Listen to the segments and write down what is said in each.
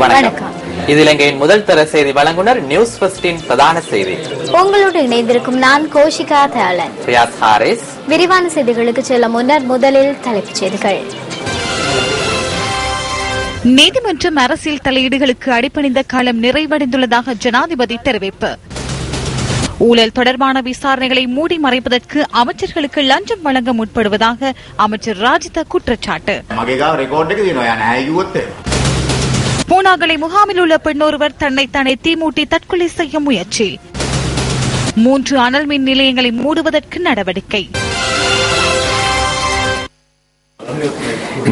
வணக்கம். இது இலங்கையின் முதல் தர செய்தி வழங்குனர் நியூஸ் ஃபர்ஸ்டின் பிரதான செய்தி. உங்களோடு இணைந்திருக்கும் நான் கோஷிகா தயாளன். ரியாஸ் ஹாரிஸ். விரிவான செய்திகளுக்கு செல்ல முன்னர் முதலில் தலைப்புச் செய்திகள். நீதிமன்றம் அரசியல் தலையீடுகளுக்கு அடிபணிந்த காலம் நிறைவடைந்துள்ளதாக ஜனாதிபதி தெரிவிப்பு. ஊழல் தொடர்பான விசாரணைகளை மூடி மறைப்பதற்கு அமைச்சர்களுக்கு லஞ்சம் வழங்க முற்படுவதாக அமைச்சர் ராஜித குற்றச்சாட்டு. பூனாகலை முகாமில் உள்ள பெண்ணொருவர் தன்னைத்தானே தீமூட்டி தற்கொலை செய்ய முயற்சி. 3 அனல் மின் நிலையங்களை மூடுவதற்கு நடவடிக்கை.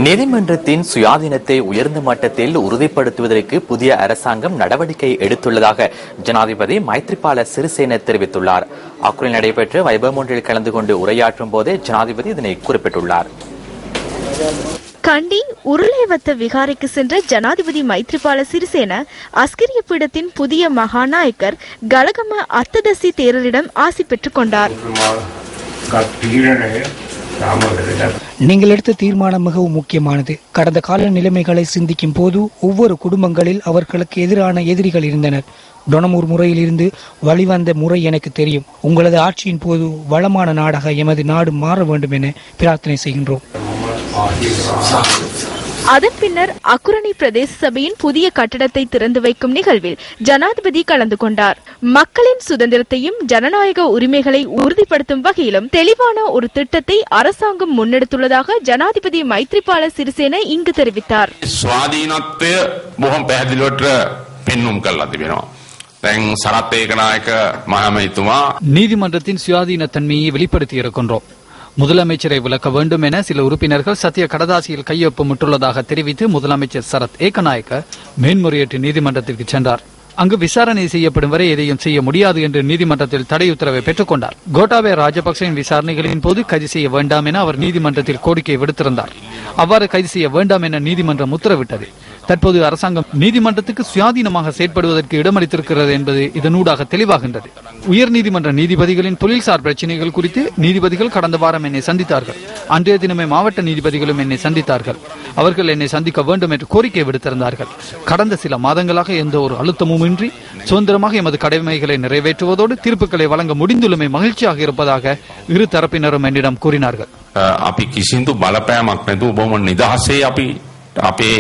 நீதிமன்றத்தின் சுயாதீனத்தை உயர்ந்த மட்டத்தில் உறுதிப்படுத்துவதற்கு புதிய அரசாங்கம் நடவடிக்கை எடுத்துள்ளதாக ஜனாதிபதி மைத்ரிபால சிறிசேன தெரிவித்துள்ளார். அக்குறில் நடைபெற்ற வைபவம் ஒன்றில் கலந்து கொண்டு உரையாற்றும் போதே ஜனாதிபதி இதனை குறிப்பிட்டுள்ளார். கண்டி உருளைவத்த விகாரைக்கு சென்ற ஜனாதிபதி மைத்ரிபால சிறிசேன அஸ்கிரிய பீடத்தின் புதிய மகாநாயக்கர் கலகம அத்ததசி தேரரிடம் ஆசி பெற்றுக் கொண்டார். நீங்கள் எடுத்த தீர்மானம் மிகவும் முக்கியமானது. கடந்த கால நிலைமைகளை சிந்திக்கும் போது ஒவ்வொரு குடும்பங்களில் அவர்களுக்கு எதிரான எதிரிகள் இருந்தனர். டொனமூர் முறையில் இருந்து வழிவந்த முறை எனக்கு தெரியும். உங்களது ஆட்சியின் போது வளமான நாடாக எமது நாடு மாற வேண்டும் என பிரார்த்தனை செய்கின்றோம். அதன் பின்னர் அக்குரணி பிரதேச சபையின் புதிய கட்டடத்தை திறந்து வைக்கும் நிகழ்வில் ஜனாதிபதி கலந்து கொண்டார். மக்களின் சுதந்திரத்தையும் ஜனநாயக உரிமைகளை உறுதிப்படுத்தும் வகையிலும் தெளிவான ஒரு திட்டத்தை அரசாங்கம் முன்னெடுத்துள்ளதாக ஜனாதிபதி மைத்ரிபால சிறிசேன இங்கு தெரிவித்தார். நீதிமன்றத்தின் சுயாதீன தன்மையை வெளிப்படுத்தி இருக்கின்றோம். முதலமைச்சரை விலக்க வேண்டும் என சில உறுப்பினர்கள் சத்திய கடதாசியில் கையொப்பமிட்டுள்ளதாக தெரிவித்து முதலமைச்சர் சரத் ஏகநாயக்க மேன்முறையீட்டு நீதிமன்றத்திற்கு சென்றார். அங்கு விசாரணை செய்யப்படும் வரை எதையும் செய்ய முடியாது என்று நீதிமன்றத்தில் தடை உத்தரவை பெற்றுக் கொண்டார். கோட்டாபய ராஜபக்சவின் விசாரணைகளின் போது கைது செய்ய வேண்டாம் என அவர் நீதிமன்றத்தில் கோரிக்கை விடுத்திருந்தார். அவ்வாறு கைது செய்ய வேண்டாம் என நீதிமன்றம் உத்தரவிட்டது. தற்போது அரசாங்கம் நீதிமன்றத்துக்கு சுயாதீனமாக செயற்படுவதற்கு இடமளித்திருக்கிறது என்பது இதனூடாக தெளிவாகின்றது. உயர்நீதிமன்ற நீதிபதிகளின் தொழில்சார் பிரச்சினைகள் குறித்து நீதிபதிகள் கடந்த வாரம் என்னை சந்தித்தார்கள். அன்றைய தினமே மாவட்ட நீதிபதிகளும் என்னை சந்தித்தார்கள். அவர்கள் என்னை சந்திக்க வேண்டும் என்று கோரிக்கை விடுத்திருந்தார்கள். கடந்த சில மாதங்களாக எந்த ஒரு அழுத்தமும் இன்றி சுதந்திரமாக எமது கடமைகளை நிறைவேற்றுவதோடு தீர்ப்புகளை வழங்க முடிந்துள்ளமை மகிழ்ச்சியாக இருப்பதாக இரு தரப்பினரும் என்னிடம் கூறினார்கள். අපේ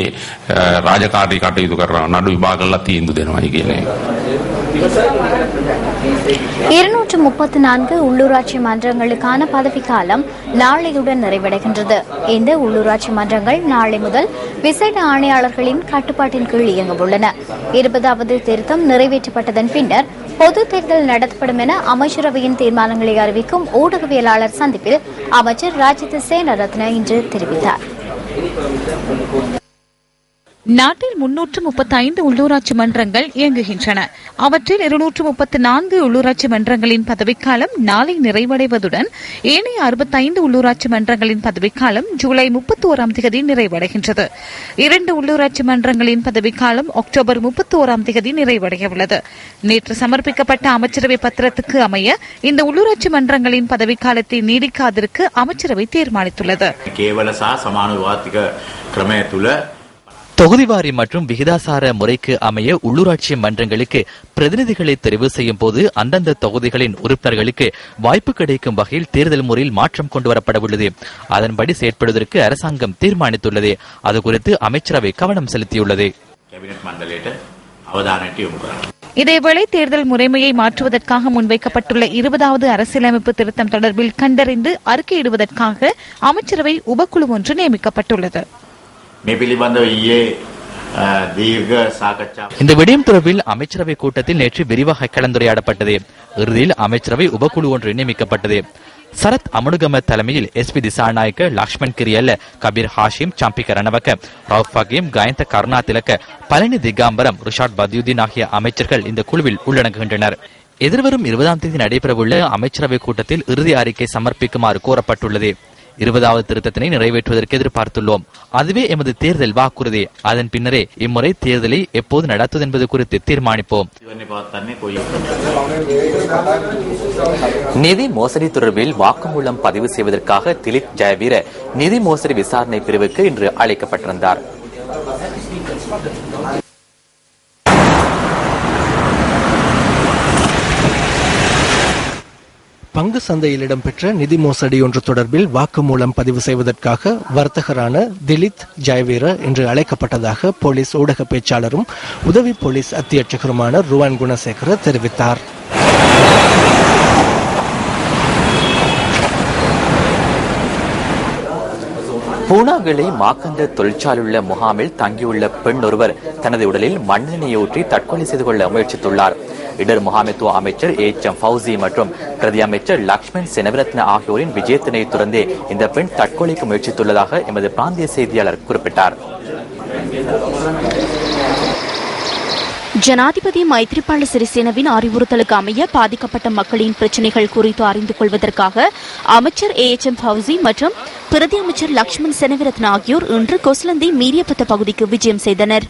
රාජකාරී කටයුතු කරන නඩු විභාගලා තීන්දුව දෙනවායි කියන්නේ. 234 உள்ளூராட்சி மன்றங்களுக்கான பதவிக்காலம் நாளையுடன் நிறைவடைகின்றது. இந்த உள்ளூராட்சி மன்றங்கள் நாளை முதல் விசேட ஆணையாளர்களின் கட்டுப்பாட்டின் கீழ் இயங்க உள்ளன. 20வது திருத்தம் நிறைவேற்றப்பட்டதன் பின்னர் பொது தேர்தல் நடத்தப்படும் என அமைச்சரவையின் தீர்மானங்களை அறிவிக்கும் ஊடகவியலாளர் சந்திப்பில் அமைச்சர் ராஜித சேனரத்ன இன்று தெரிவித்தார். நாட்டில் 335 உள்ளூராட்சி மன்றங்கள் இயங்குகின்றன. அவற்றில் 234 உள்ளூராட்சி மன்றங்களின் பதவிக்காலம் நாளை நிறைவடைவதுடன் ஏனைய 65 உள்ளூராட்சி மன்றங்களின் பதவிக்காலம் ஜூலை 31ஆம் தேதி நிறைவடைகின்றது. 2 உள்ளூராட்சி மன்றங்களின் பதவிக்காலம் அக்டோபர் 31ஆம் தேதி நிறைவடைய உள்ளது. நேற்று சமர்ப்பிக்கப்பட்ட அமைச்சரவை பத்திரத்துக்கு அமைய இந்த உள்ளூராட்சி மன்றங்களின் பதவிக்காலத்தை நீடிக்காதற்கு அமைச்சரவை தீர்மானித்துள்ளது. தொகுதிவாரி மற்றும் விகிதாசார முறைக்கு அமைய உள்ளூராட்சி மன்றங்களுக்கு பிரதிநிதிகளை தெரிவு செய்யும் போது அந்தந்த தொகுதிகளின் உறுப்பினர்களுக்கு வாய்ப்பு கிடைக்கும் வகையில் தேர்தல் முறையில் மாற்றம் கொண்டுவரப்பட உள்ளது. அதன்படி செயற்படுவதற்கு அரசாங்கம் தீர்மானித்துள்ளது. அது குறித்து அமைச்சரவை கவனம் செலுத்தியுள்ளது. இதேவேளை தேர்தல் முறைமையை மாற்றுவதற்காக முன்வைக்கப்பட்டுள்ள 20வது அரசியலமைப்பு திருத்தம் தொடர்பில் கண்டறிந்து அறிக்கையிடுவதற்காக அமைச்சரவை உபக்குழு ஒன்று நியமிக்கப்பட்டுள்ளது. இந்த விடயம் தொடர்பில் அமைச்சரவை கூட்டத்தில் நேற்று விரிவாக கலந்துரையாடப்பட்டது. இறுதியில் அமைச்சரவை உபக்குழு ஒன்று நியமிக்கப்பட்டது. சரத் அமனுகம தலைமையில் எஸ்பி திசாநாயக்க, லக்ஷ்மண் கிரியல்ல, கபீர் ஹாஷிம், சம்பிக்க ரணவக்க, ரவுப் ஹகீம், கயந்த கருணா திலக்க, பழனி திகாம்பரம், ரிஷாட் பதியுதீன் ஆகிய அமைச்சர்கள் இந்த குழுவில் உள்ளடங்குகின்றனர். எதிர்வரும் 20ஆம் தேதி நடைபெறவுள்ள அமைச்சரவை கூட்டத்தில் இறுதி அறிக்கை சமர்ப்பிக்குமாறு கோரப்பட்டுள்ளது. 20வது திருத்தத்தினை நிறைவேற்றுவதற்கு எதிர்பார்த்துள்ளோம். அதுவே எமது தேர்தல் வாக்குறுதி. அதன் பின்னரே இம்முறை தேர்தலை எப்போது நடத்துவது என்பது குறித்து தீர்மானிப்போம். நிதி மோசடி தொடர்பில் வாக்குமூலம் பதிவு செய்வதற்காக திலீப் ஜெயவீர நிதி மோசடி விசாரணை பிரிவுக்கு இன்று அழைக்கப்பட்டிருந்தார். பங்கு சந்தையில் இடம்பெற்ற நிதி மோசடி ஒன்று தொடர்பில் வாக்குமூலம் பதிவு செய்வதற்காக வர்த்தகரான திலித் ஜெயவீர என்று அழைக்கப்பட்டதாக போலீஸ் ஊடக பேச்சாளரும் உதவி போலீஸ் அத்தியட்சகருமான ருவான் குணசேகர தெரிவித்தார். பூனாகலை மாக்கந்த தொழிற்சாலையுள்ள முகாமில் தங்கியுள்ள பெண் ஒருவர் தனது உடலில் மண்ணெண்ணெயை ஊற்றி தற்கொலை செய்து கொள்ள முயற்சித்துள்ளார். இடர் முகாமைத்துவ அமைச்சர் HM ஃபவுசி மற்றும் பிரதி அமைச்சர் லக்ஷ்மண் செனவிரத்ன ஆகியோரின் விஜயத்தினை தொடர்ந்தே இந்த பெண் தற்கொலைக்கு முயற்சித்துள்ளதாக எமது பிராந்திய செய்தியாளர் குறிப்பிட்டார். ஜனாதிபதி மைத்ரிபால சிறிசேனவின் அறிவுறுத்தலுக்கு அமைய பாதிக்கப்பட்ட மக்களின் பிரச்சினைகள் குறித்து அறிந்து கொள்வதற்காக அமைச்சர் HM ஃபவுசி மற்றும் பிரதி அமைச்சர் லக்ஷ்மண் செனவிரத்ன ஆகியோர் இன்று கொஸ்லந்தை மீரியப்பத்த பகுதிக்கு விஜயம் செய்தனர்.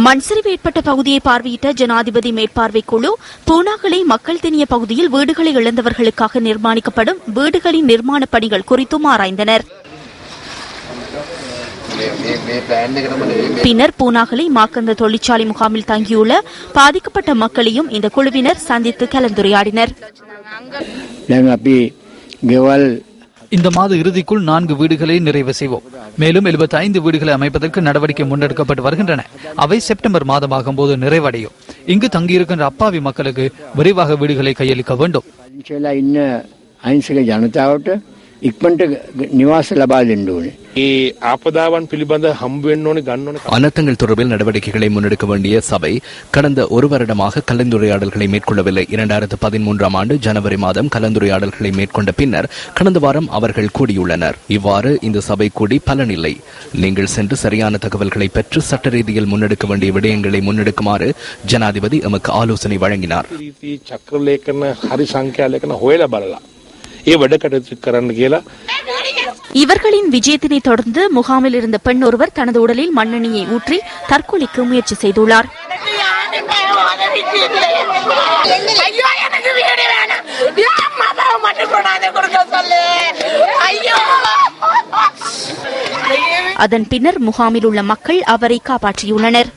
மண்சரிவு ஏற்பட்ட பகுதியை பார்வையிட்ட ஜனாதிபதி மேற்பார்வை குழு பூனாகலை மக்கள் திணிய பகுதியில் வீடுகளை இழந்தவர்களுக்காக நிர்மாணிக்கப்படும் வீடுகளின் நிர்மாண பணிகள் குறித்தும் ஆராய்ந்தனர். பின்னர் பூனாகலை மாக்கந்த தொழிற்சாலை முகாமில் தங்கியுள்ள பாதிக்கப்பட்ட மக்களையும் இந்த குழுவினர் சந்தித்து கலந்துரையாடினர். இந்த மாத இறுதிக்குள் 4 வீடுகளை நிறைவு செய்வோம். மேலும் 75 வீடுகளை அமைப்பதற்கு நடவடிக்கை முன்னெடுக்கப்பட்டு வருகின்றன. அவை செப்டம்பர் மாதமாகும் போது நிறைவடையும். இங்கு தங்கியிருக்கின்ற அப்பாவி மக்களுக்கு விரைவாக வீடுகளை கையளிக்க வேண்டும். அனர்த்தங்கள் தொடர்பில் நடவடிக்கைகளை முன்னெடுக்க வேண்டிய சபை கடந்த ஒரு வருடமாக கலந்துரையாடல்களை மேற்கொள்ளவில்லை. 2013 ஆண்டு ஜனவரி மாதம் கலந்துரையாடல்களை மேற்கொண்ட பின்னர் கடந்த வாரம் அவர்கள் கூடியுள்ளனர். இவ்வாறு இந்த சபை கூடி பலனில்லை. நீங்கள் சென்று சரியான தகவல்களை பெற்று சட்ட ரீதியில் முன்னெடுக்க வேண்டிய விடயங்களை முன்னெடுக்குமாறு ஜனாதிபதி எமக்கு ஆலோசனை வழங்கினார். இவர்களின் விஜயத்தினை தொடர்ந்து முகாமில் இருந்த பெண் ஒருவர் தனது உடலில் மண்ணெண்ணெயை ஊற்றி தற்கொலைக்கு முயற்சி செய்துள்ளார். அதன் பின்னர் முகாமில் உள்ள மக்கள் அவரை காப்பாற்றியுள்ளனர்.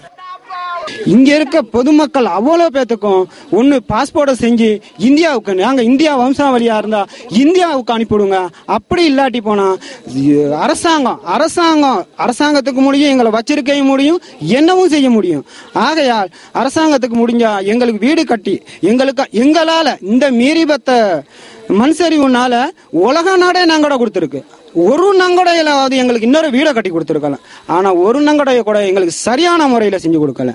இங்க இருக்க பொதுமக்கள் அவ்வளவு பேத்துக்கும் ஒன்னு பாஸ்போர்ட்டை செஞ்சு இந்தியாவுக்கு, நாங்க இந்தியா வம்சாவளியா இருந்தா இந்தியாவுக்கு அனுப்பிவிடுங்க. அப்படி இல்லாட்டி போனா அரசாங்கத்துக்கு முடியும், எங்களை வச்சிருக்கவும் முடியும், என்னவும் செய்ய முடியும். ஆகையால் அரசாங்கத்துக்கு முடிஞ்சா எங்களுக்கு வீடு கட்டி எங்களால இந்த மீறிபத்த மண்சரிவுனால உலக நாடே நங்கட கொடுத்துருக்கு. ஒரு நங்கடையிலாவது எங்களுக்கு இன்னொரு வீடை கட்டி கொடுத்துருக்கலாம். ஆனா ஒரு நங்கடைய கூட எங்களுக்கு சரியான முறையில செஞ்சு கொடுக்கல.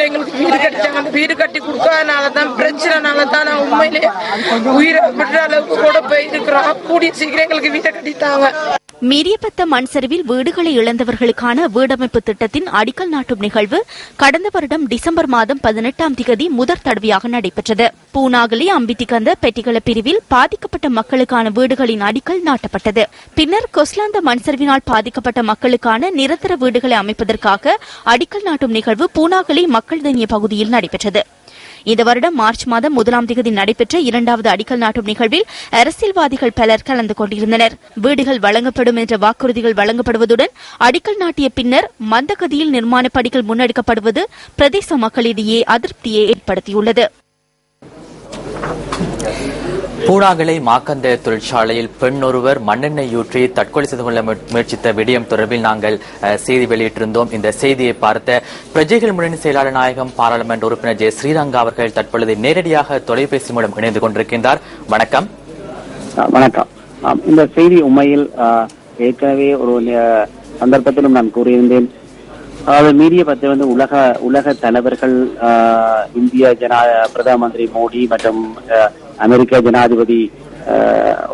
எங்களுக்கு வீடு கட்டிச்சாங்க. அந்த வீடு கட்டி கொடுக்காதனாலதான் பிரச்சனைனாலதான் நான் உண்மையிலே உயிரை விடுற அளவுக்கு கூட போயிருக்கிறோம். கூடிய சீக்கிரம் எங்களுக்கு வீட்டை கட்டித்தாங்க. மீரியப்பத்த மண் சரிவில் வீடுகளை இழந்தவர்களுக்கான வீடமைப்பு திட்டத்தின் அடிக்கல் நாட்டும் நிகழ்வு கடந்த வருடம் டிசம்பர் மாதம் 18ஆம் தேதி முதற் தடவையாக நடைபெற்றது. பூனாகலி அம்பித்திகந்த பெட்டிகள பிரிவில் பாதிக்கப்பட்ட மக்களுக்கான வீடுகளின் அடிக்கல் நாட்டப்பட்டது. பின்னர் கொஸ்லாந்த மண் சரிவினால் பாதிக்கப்பட்ட மக்களுக்கான நிரந்தர வீடுகளை அமைப்பதற்காக அடிக்கல் நாட்டும் நிகழ்வு பூனாகலி மக்கள் திணிய பகுதியில் நடைபெற்றது. இந்த வருடம் மார்ச் மாதம் 1ஆம் தேதி நடைபெற்ற 2வது அடிக்கல் நாட்டும் நிகழ்வில் அரசியல்வாதிகள் பலர் கலந்து கொண்டிருந்தனர். வீடுகள் வழங்கப்படும் என்ற வாக்குறுதிகள் வழங்கப்படுவதுடன் அடிக்கல் நாட்டிய பின்னர் மந்தகதியில் நிர்மாண பணிகள் முன்னெடுக்கப்படுவது பிரதேச மக்களிடையே அதிருப்தியை ஏற்படுத்தியுள்ளது. பூனாகலை மாக்கந்த தொழிற்சாலையில் பெண் ஒருவர் மண்ணெண்ணெயூற்றி தற்கொலை செய்து கொள்ள முயற்சித்த விடயம் தொடர்பில் நாங்கள் செய்தி வெளியிட்டிருந்தோம். இந்த செய்தியை பார்த்த பிரஜைகள் முன்னணி செயலாளர் நாயகம் பாராளுமன்ற உறுப்பினர் ஜெய ஸ்ரீரங்கா அவர்கள் தற்பொழுது நேரடியாக தொலைபேசி மூலம் இணைந்து கொண்டிருக்கின்றார். வணக்கம். வணக்கம். இந்த செய்தி உண்மையில் ஏற்கனவே ஒரு சந்தர்ப்பத்திலும் நான் கூறியிருந்தேன். அதாவது மீடியா பத்தி உலக தலைவர்கள், இந்திய பிரதம மந்திரி மோடி மற்றும் அமெரிக்க ஜனாதிபதி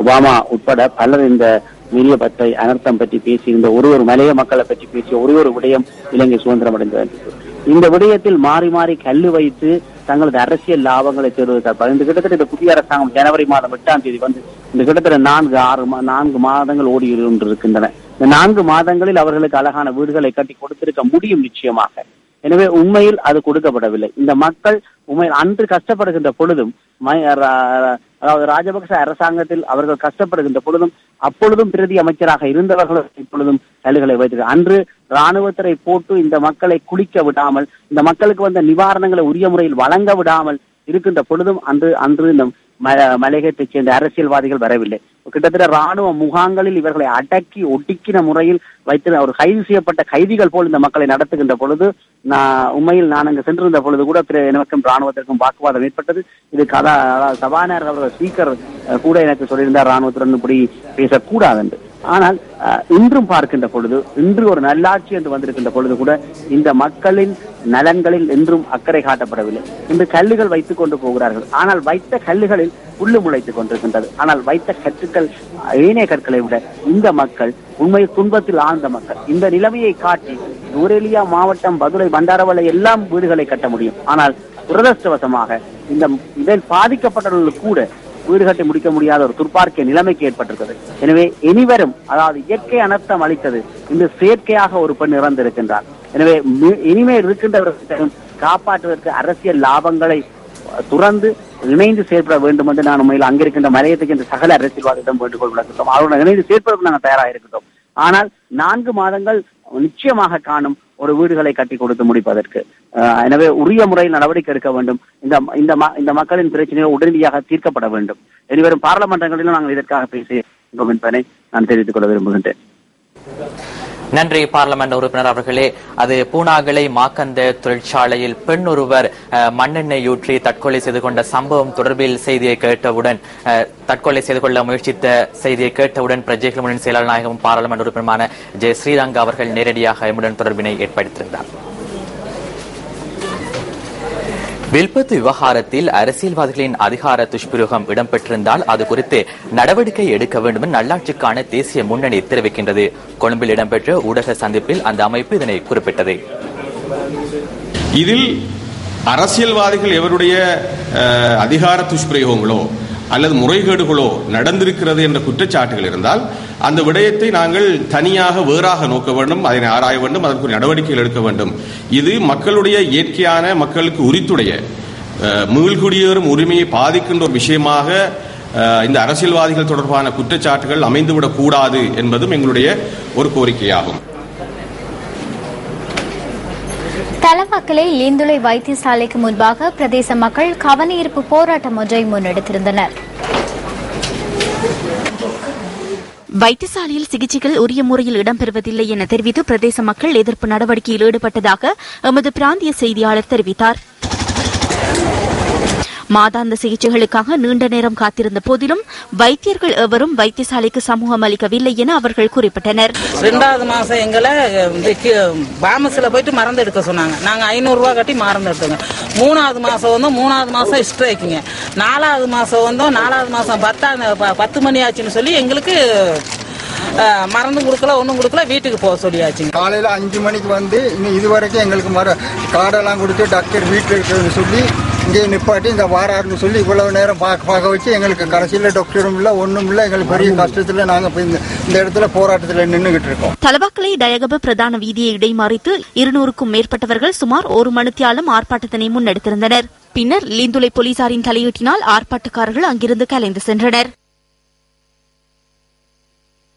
ஒபாமா உட்பட பலர் இந்த மீடியா பற்றி அனர்த்தம் பற்றி பேசியிருந்த ஒரு மலைய மக்களை பற்றி பேசிய ஒரு விடயம் இலங்கை சுதந்திரம் அடைந்தது. இந்த விடயத்தில் மாறி மாறி கல்லு வைத்து தங்களது அரசியல் லாபங்களை தேர்வுத்தார். இந்த கிட்டத்தட்ட இந்த புதிய அரசாங்கம் ஜனவரி மாதம் 8ஆம் தேதி வந்து இந்த கிட்டத்தட்ட 4 மாதங்கள் ஓடி கொண்டிருக்கின்றன. இந்த 4 மாதங்களில் அவர்களுக்கு அழகான வீடுகளை கட்டி கொடுத்திருக்க முடியும் நிச்சயமாக. எனவே உண்மையில் அது கொடுக்கப்படவில்லை. இந்த மக்கள் உண்மையில் அன்று கஷ்டப்படுகின்ற பொழுதும், அதாவது ராஜபக்ச அரசாங்கத்தில் அவர்கள் கஷ்டப்படுகின்ற பொழுதும், அப்பொழுதும் பிரதி அமைச்சராக இருந்தவர்களும் இப்பொழுதும் கல்லுகளை வைத்து அன்று ராணுவத்தினை போட்டு இந்த மக்களை குளிக்க விடாமல், இந்த மக்களுக்கு வந்த நிவாரணங்களை உரிய முறையில் வழங்க விடாமல் இருக்கின்ற பொழுதும் அன்று இந்த மலையகத்தைச் சேர்ந்த அரசியல்வாதிகள் வரவில்லை. கிட்டத்தட்ட ராணுவ முகாம்களில் இவர்களை அடக்கி ஒடுக்கின முறையில் வைத்து ஒரு கைது செய்யப்பட்ட கைதிகள் போல் இந்த மக்களை நடத்துகின்ற பொழுது உண்மையில் நான் அங்கு சென்றிருந்த பொழுது கூட எனக்கும் ராணுவத்திற்கும் வாக்குவாதம் ஏற்பட்டது. இது சபாநாயகர் அவர்கள் ஸ்பீக்கர் கூட எனக்கு சொல்லியிருந்தார் ராணுவத்துடன் இப்படி பேசக்கூடாது என்று. ஆனால் இன்றும் பார்க்கின்ற பொழுது, இன்று ஒரு நல்லாட்சி என்று வந்திருக்கின்ற பொழுது கூட இந்த மக்களின் நலன்களில் என்றும் அக்கறை காட்டப்படவில்லை. இன்று கல்லுகள் வைத்துக் கொண்டு போகிறார்கள். ஆனால் வைத்த கல்லுகளில் புல்லு முளைத்துக் கொண்டிருக்கின்றது. ஆனால் வைத்த கற்கள் ஏனைய கற்களை விட இந்த மக்கள் உண்மையில் துன்பத்தில் ஆழ்ந்த மக்கள். இந்த நிலைமையை காட்டி நுவரெலியா மாவட்டம், மதுரை, பண்டாரவளை எல்லாம் வீடுகளை கட்ட முடியும். ஆனால் துரதிருஷ்டவசமாக இதில் பாதிக்கப்பட்டவர்களுக்கு கூட வீடு கட்டி முடிக்க முடியாத ஒரு துர்ப்பார்க்கிய நிலைமைக்கு ஏற்பட்டிருக்கிறது. எனவே இனிவரும், அதாவது இயற்கை அனர்த்தம் அளித்தது, இந்த செயற்கையாக ஒரு பெண் இறந்திருக்கின்றார். எனவே இனிமேல் இருக்கின்றவர்களும் காப்பாற்றுவதற்கு அரசியல் லாபங்களை துறந்து இணைந்து செயற்பட வேண்டும் என்று நான் உண்மையில் அங்கிருக்கின்ற மலையத்தை சென்ற சகல அரசியல்வாதிடம் வேண்டுகோள் விளக்குகிறோம். அவருடன் இணைந்து செயற்படுவதற்கு நாங்கள் தயாராக இருக்கின்றோம். ஆனால் 4 மாதங்கள் நிச்சயமாக காணும் ஒரு வீடுகளை கட்டி கொடுத்து முடிப்பதற்கு. எனவே உரிய முறையில் நடவடிக்கை எடுக்க வேண்டும். இந்த மக்களின் பிரச்சனையை உடனடியாக தீர்க்கப்பட வேண்டும். இனிவரும் பாராளுமன்றங்களிலும் நாங்கள் இதற்காக பேசுகிறோம் என்பதை நான் தெரிவித்துக் கொள்ள விரும்புகின்றேன். நன்றி பார்லமெண்ட் உறுப்பினர் அவர்களே. அது பூனாகலை மாக்கந்த தொழிற்சாலையில் பெண் ஒருவர் மண்ணெண்ணெய் ஊற்றி தற்கொலை செய்து கொண்ட சம்பவம் தொடர்பில் செய்தியை கேட்டவுடன், தற்கொலை செய்து கொள்ள முயற்சித்த செய்தியை கேட்டவுடன் பிரஜைகள் முன்னணி செயலாளர் நாயகமும் பாராளுமன்ற உறுப்பினருமான ஜெய ஸ்ரீரங்க அவர்கள் நேரடியாக எம்முடன் தொடர்பினை ஏற்படுத்தியிருந்தார். வில்பத்து விவகாரத்தில் அரசியல்வாதிகளின் அதிகார துஷ்பிரயோகம் இடம்பெற்றிருந்தால் அது குறித்து நடவடிக்கை எடுக்க வேண்டும் என நல்லாட்சிக்கான தேசிய முன்னணி தெரிவிக்கின்றது. கொழும்பில் இடம்பெற்ற ஊடக சந்திப்பில் அந்த அமைப்பு இதனை குறிப்பிட்டது. இதில் அரசியல்வாதிகள் எவருடைய அதிகார துஷ்பிரயோகங்களோ அல்லது முறைகேடுகளோ நடந்திருக்கிறது என்ற குற்றச்சாட்டுகள் இருந்தால் அந்த விடயத்தை நாங்கள் தனியாக வேறாக நோக்க வேண்டும், அதனை ஆராய வேண்டும், அதற்கு நடவடிக்கைகள் எடுக்க வேண்டும். இது மக்களுடைய இயற்கையான, மக்களுக்கு உரித்துடைய மீள்குடியேறும் உரிமையை பாதிக்கின்ற ஒரு விஷயமாக இந்த அரசியல்வாதிகள் தொடர்பான குற்றச்சாட்டுகள் அமைந்துவிடக் கூடாது என்பதும் எங்களுடைய ஒரு கோரிக்கையாகும். தலவாக்கலை லீந்துளை வைத்தியசாலைக்கு முன்பாக பிரதேச மக்கள் கவனஈர்ப்பு போராட்டம் ஒன்றை முன்னெடுத்திருந்தனர். வைத்தியசாலையில் சிகிச்சைகள் உரிய முறையில் இடம்பெறுவதில்லை என தெரிவித்து பிரதேச மக்கள் எதிர்ப்பு நடவடிக்கையில் ஈடுபட்டதாக எமது பிராந்திய செய்தியாளர் தெரிவித்தார். மாதாந்த சிகிச்சைகளுக்காக நீண்ட நேரம் காத்திருந்த போதிலும் வைத்தியர்கள் எவரும் வைத்தியசாலைக்கு சமூகம் அளிக்கவில்லை என அவர்கள் குறிப்பிட்டனர். 2வது மாசம் எங்களை பாமஸ்ல போயிட்டு மருந்து எடுக்க சொன்னாங்க. நாங்க 500 ரூபாய் கட்டி மருந்து எடுத்தோங்க. 3வது மாசம் வந்தோம். 3வது மாசம் ஸ்ட்ரைக்குங்க. 4வது மாசம் வந்தோம். 4வது மாசம் 10 மணி ஆச்சுன்னு சொல்லி எங்களுக்கு மருந்து கொடுக்கல, ஒன்றும் கொடுக்கல, வீட்டுக்கு போக சொல்லியாச்சு. காலையில் 5 மணிக்கு வந்து இன்னும் இதுவரைக்கும் எங்களுக்கு கார்டெல்லாம் கொடுத்து டாக்டர் வீட்டில் இருக்கிறதுன்னு சொல்லி இங்கே நிப்பாட்டி இந்த வாராருன்னு சொல்லி இவ்வளவு நேரம் பார்க்க வச்சு எங்களுக்கு கடைசியில் டாக்டரும் இல்லை, ஒன்றும் இல்லை. எங்களுக்கு பெரிய கஷ்டத்தில் நாங்கள் இந்த இடத்துல போராட்டத்தில் நின்றுகிட்டு இருக்கோம். தலவாக்கலை டயகப பிரதான வீதியை இடைமறித்து 200க்கும் மேற்பட்டவர்கள் சுமார் 1 மணித்தியாலம் ஆர்ப்பாட்டத்தினை முன்னெடுத்திருந்தனர். பின்னர் லீந்துளை போலீசாரின் தலையீட்டினால் ஆர்ப்பாட்டக்காரர்கள் அங்கிருந்து கலைந்து சென்றனர்.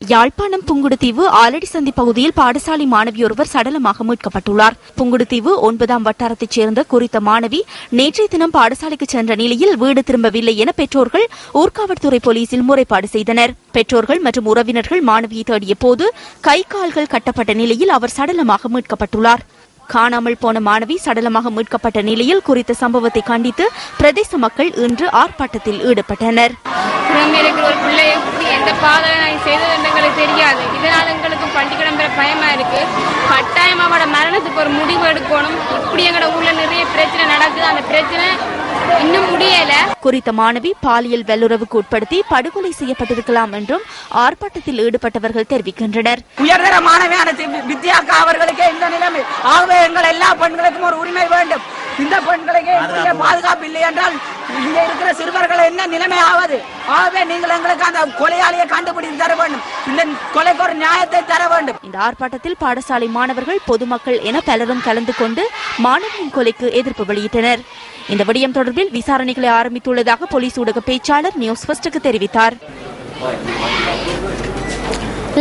யாழ்ப்பாணம் புங்குடுதீவு ஆலடி சந்தி பகுதியில் பாடசாலை மாணவியொருவர் சடலமாக மீட்கப்பட்டுள்ளார். புங்குடுதீவு 9ஆம் வட்டாரத்தைச் சேர்ந்த குறித்த மாணவி நேற்றைய தினம் பாடசாலைக்கு சென்ற நிலையில் வீடு திரும்பவில்லை என பெற்றோர்கள் ஊர்காவல்துறை போலீசில் முறைப்பாடு செய்தனர். பெற்றோர்கள் மற்றும் உறவினர்கள் மாணவியை தேடிய போது கை கால்கள் கட்டப்பட்ட நிலையில் அவர் சடலமாக மீட்கப்பட்டுள்ளார். காணாமல் போன மாணவி சடலமாக மீட்கப்பட்ட நிலையில் குறித்த சம்பவத்தை கண்டித்து பிரதேச மக்கள் இன்று ஆர்ப்பாட்டத்தில் ஈடுபட்டனர். எந்த பாதனை செய்தது எங்களுக்கு தெரியாது. இதனால் எங்களுக்கு பண்டிகை பயமா இருக்கு. கட்டாயமா அவட மரணத்துக்கு ஒரு முடிவு எடுக்கணும். இப்படி எங்களோட ஊர்ல நிறைய பிரச்சனை நடக்குது. அந்த பிரச்சனை இன்னும் முடியல. குறித்த மாணவி பாலியல் வல்லுறவுக்கு உட்படுத்தி படுகொலை செய்யப்பட்டிருக்கலாம் என்றும் ஆர்ப்பாட்டத்தில் ஈடுபட்டவர்கள் தெரிவிக்கின்றனர். உயர்தர மாணவியான வித்யாக்கா அவர்களுக்கு இந்த நிலைமை. ஆகவே எங்கள் எல்லா பெண்களுக்கும் ஒரு உரிமை வேண்டும். இந்த பெண்களுக்கு பாதுகாப்பு இல்லை என்றால் இங்க இருக்கிற சிறுவர்கள் என்ன நிலைமை ஆவது? ஆகவே நீங்கள் எங்களுக்கு அந்த கொலையாளியை கண்டுபிடித்து தர வேண்டும். இந்த கொலைக்கு ஒரு நியாயத்தை தர வேண்டும். இந்த ஆர்ப்பாட்டத்தில் பாடசாலை மாணவர்கள், பொதுமக்கள் என பலரும் கலந்து கொண்டு மாணவியின் கொலைக்கு எதிர்ப்பு வெளியிட்டனர். இந்த விடயம் தொடர்பில் விசாரணைகளை ஆரம்பித்துள்ளதாக போலீஸ் ஊடக பேச்சாளர் நியூஸ் ஃபர்ஸ்டுக்கு தெரிவித்தார்.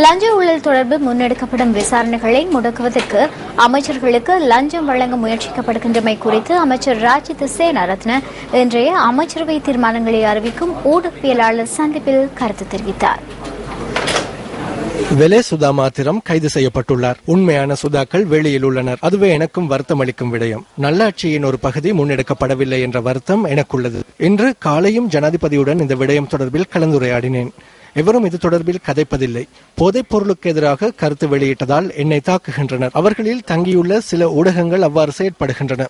லஞ்ச ஊழல் தொடர்பு முன்னெடுக்கப்படும் விசாரணைகளை முடக்குவதற்கு அமைச்சர்களுக்கு லஞ்சம் வழங்க முயற்சிக்கப்படுகின்றமை குறித்து அமைச்சர் ராஜித் சேனாரத்ன இன்றைய அமைச்சரவை தீர்மானங்களை அறிவிக்கும் ஊடகவியலாளர் சந்திப்பில் கருத்து தெரிவித்தார். வெலே சுதா மாத்திரம் கைது செய்யப்பட்டுள்ளார். உண்மையான சுதாக்கள் வெளியில் உள்ளனர். அதுவே எனக்கும் வருத்தம் அளிக்கும் விடயம். நல்லாட்சியின் ஒரு பகுதி முன்னெடுக்கப்படவில்லை என்ற வருத்தம் எனக்குள்ளது. இன்று காலையும் ஜனாதிபதியுடன் இந்த விடயம் தொடர்பில் கலந்துரையாடினேன். எவரும் இது தொடர்பில் கதைப்பதில்லை. போதைப் பொருளுக்கு எதிராக கருத்து வெளியிட்டதால் என்னை தாக்குகின்றனர். அவர்களில் தங்கியுள்ள சில ஊடகங்கள் அவ்வாறு செயற்படுகின்றன.